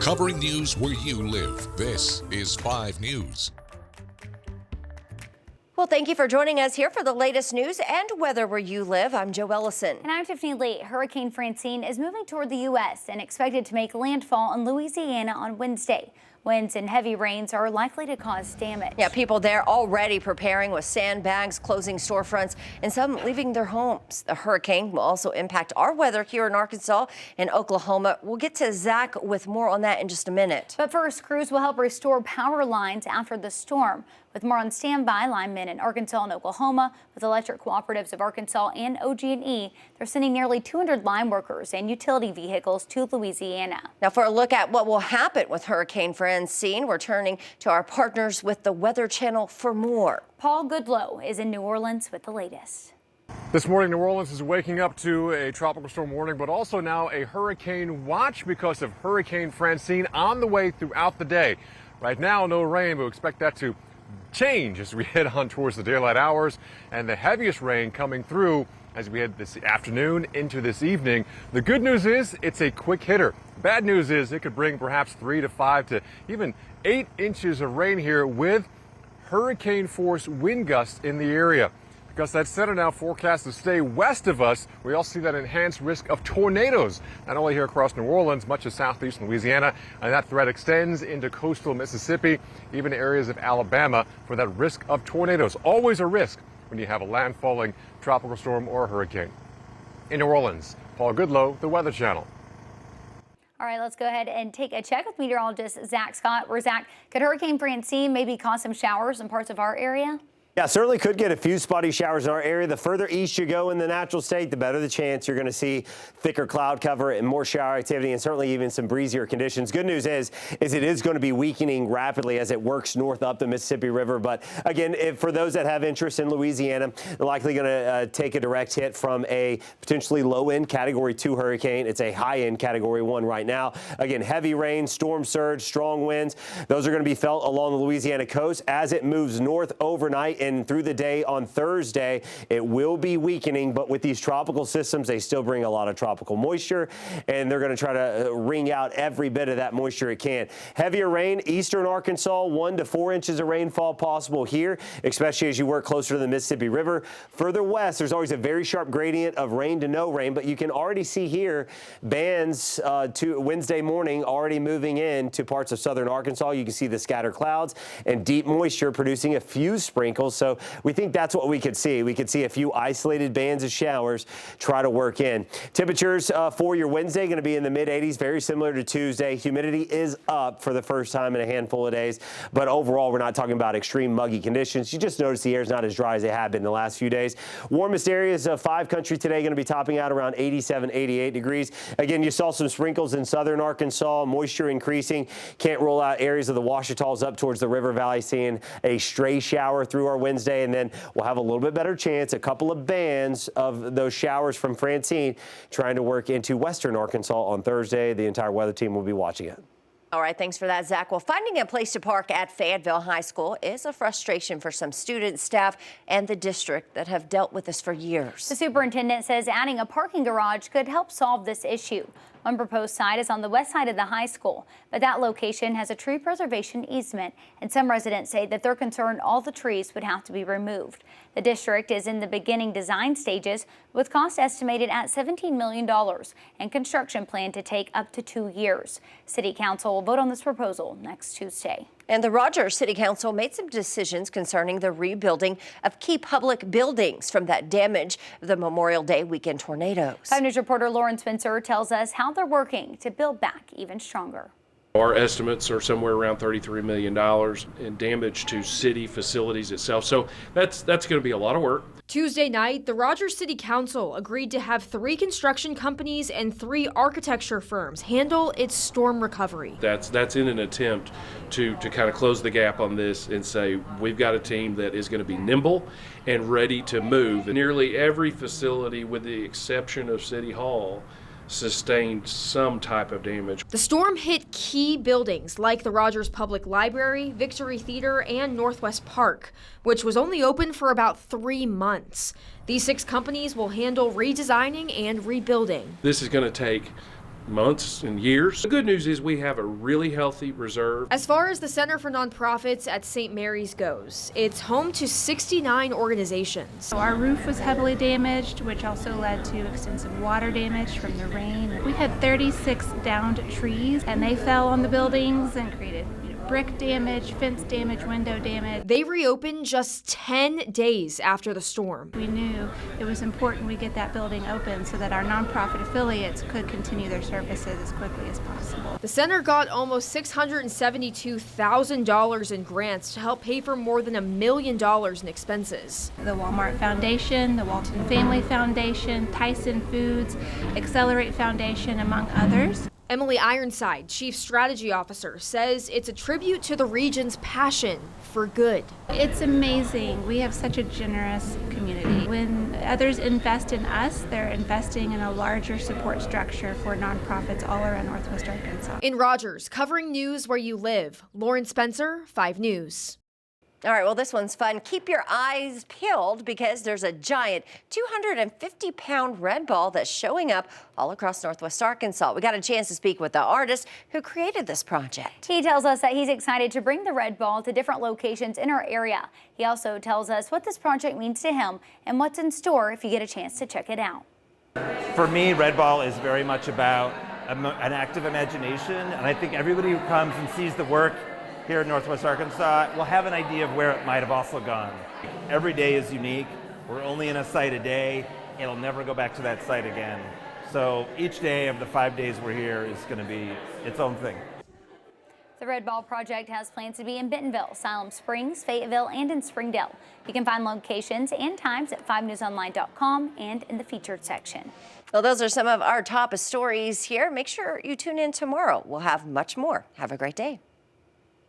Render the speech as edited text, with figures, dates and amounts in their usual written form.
Covering news where you live. This is 5 News. Well, thank you for joining us here for the latest news and weather where you live. I'm Joe Ellison. And I'm Tiffany Lee. Hurricane Francine is moving toward the U.S. and expected to make landfall in Louisiana on Wednesday. Winds and heavy rains are likely to cause damage. Yeah, people there already preparing with sandbags, closing storefronts, and some leaving their homes. The hurricane will also impact our weather here in Arkansas and Oklahoma. We'll get to Zach with more on that in just a minute. But first, crews will help restore power lines after the storm. With more on standby, linemen in Arkansas and Oklahoma with Electric Cooperatives of Arkansas and OG&E, they're sending nearly 200 line workers and utility vehicles to Louisiana. Now, for a look at what will happen with Hurricane Francine, we're turning to our partners with the Weather Channel for more. Paul Goodlow is in New Orleans with the latest. This morning, New Orleans is waking up to a tropical storm warning, but also now a hurricane watch because of Hurricane Francine on the way throughout the day. Right now, no rain, but we expect that to change as we head on towards the daylight hours, and the heaviest rain coming through as we head this afternoon into this evening. The good news is it's a quick hitter. Bad news is it could bring perhaps 3 to 5 to even 8 inches of rain here with hurricane force wind gusts in the area. Because that center now forecast to stay west of us, we also see that enhanced risk of tornadoes, not only here across New Orleans, much of southeast Louisiana, and that threat extends into coastal Mississippi, even areas of Alabama for that risk of tornadoes. Always a risk when you have a landfalling tropical storm or a hurricane. In New Orleans, Paul Goodlow, the Weather Channel. All right, let's go ahead and take a check with meteorologist Zach Scott. Where, Zach, could Hurricane Francine maybe cause some showers in parts of our area? Yeah, certainly could get a few spotty showers in our area. The further east you go in the natural state, the better the chance you're going to see thicker cloud cover and more shower activity, and certainly even some breezier conditions. Good news is it is going to be weakening rapidly as it works north up the Mississippi River. But again, for those that have interest in Louisiana, they're likely going to take a direct hit from a potentially low-end Category 2 hurricane. It's a high-end Category 1 right now. Again, heavy rain, storm surge, strong winds. Those are going to be felt along the Louisiana coast as it moves north overnight. And through the day on Thursday, it will be weakening, but with these tropical systems, they still bring a lot of tropical moisture, and they're going to try to wring out every bit of that moisture it can. Heavier rain, eastern Arkansas, 1 to 4 inches of rainfall possible here, especially as you work closer to the Mississippi River. Further west, there's always a very sharp gradient of rain to no rain, but you can already see here bands to Wednesday morning already moving in to parts of southern Arkansas. You can see the scattered clouds and deep moisture producing a few sprinkles. So we think that's what we could see. We could see a few isolated bands of showers try to work in. Temperatures for your Wednesday going to be in the mid-80s, very similar to Tuesday. Humidity is up for the first time in a handful of days, but overall we're not talking about extreme muggy conditions. You just notice the air is not as dry as it had been the last few days. Warmest areas of 5 country today going to be topping out around 87, 88 degrees. Again, you saw some sprinkles in southern Arkansas, moisture increasing. Can't rule out areas of the Ouachitas up towards the River Valley seeing a stray shower through our Wednesday, and then we'll have a little bit better chance, a couple of bands of those showers from Francine trying to work into western Arkansas on Thursday. The entire weather team will be watching it. All right, thanks for that, Zach. Well, finding a place to park at Fayetteville High School is a frustration for some students, staff, and the district that have dealt with this for years. The superintendent says adding a parking garage could help solve this issue. One proposed site is on the west side of the high school, but that location has a tree preservation easement, and some residents say that they're concerned all the trees would have to be removed. The district is in the beginning design stages, with cost estimated at $17 million and construction planned to take up to 2 years. City Council will vote on this proposal next Tuesday. And the Rogers City Council made some decisions concerning the rebuilding of key public buildings from that damage of the Memorial Day weekend tornadoes. 5 News reporter Lauren Spencer tells us how they're working to build back even stronger. Our estimates are somewhere around $33 million in damage to city facilities itself. So that's going to be a lot of work. Tuesday night, the Rogers City Council agreed to have 3 construction companies and 3 architecture firms handle its storm recovery. That's in an attempt to kind of close the gap on this and say we've got a team that is going to be nimble and ready to move. Nearly every facility, with the exception of City Hall, sustained some type of damage. The storm hit key buildings like the Rogers Public Library, Victory Theater, and Northwest Park, which was only open for about 3 months. These 6 companies will handle redesigning and rebuilding. This is going to take months and years. The good news is we have a really healthy reserve. As far as the Center for Nonprofits at St. Mary's goes, it's home to 69 organizations. So our roof was heavily damaged, which also led to extensive water damage from the rain. We had 36 downed trees, and they fell on the buildings and created brick damage, fence damage, window damage. They reopened just 10 days after the storm. We knew it was important we get that building open so that our nonprofit affiliates could continue their services as quickly as possible. The center got almost $672,000 in grants to help pay for more than $1 million in expenses. The Walmart Foundation, the Walton Family Foundation, Tyson Foods, Accelerate Foundation, among others. Emily Ironside, Chief Strategy Officer, says it's a tribute to the region's passion for good. It's amazing. We have such a generous community. When others invest in us, they're investing in a larger support structure for nonprofits all around Northwest Arkansas. In Rogers, covering news where you live, Lauren Spencer, 5 News. All right, well, this one's fun. Keep your eyes peeled because there's a giant 250-pound red ball that's showing up all across Northwest Arkansas. We got a chance to speak with the artist who created this project. He tells us that he's excited to bring the red ball to different locations in our area. He also tells us what this project means to him and what's in store if you get a chance to check it out. For me, red ball is very much about an active imagination, and I think everybody who comes and sees the work here in Northwest Arkansas will have an idea of where it might have also gone. Every day is unique. We're only in a site a day. It'll never go back to that site again. So each day of the 5 days we're here is going to be its own thing. The Red Ball Project has plans to be in Bentonville, Siloam Springs, Fayetteville, and in Springdale. You can find locations and times at 5newsonline.com and in the featured section. Well, those are some of our top stories here. Make sure you tune in tomorrow. We'll have much more. Have a great day.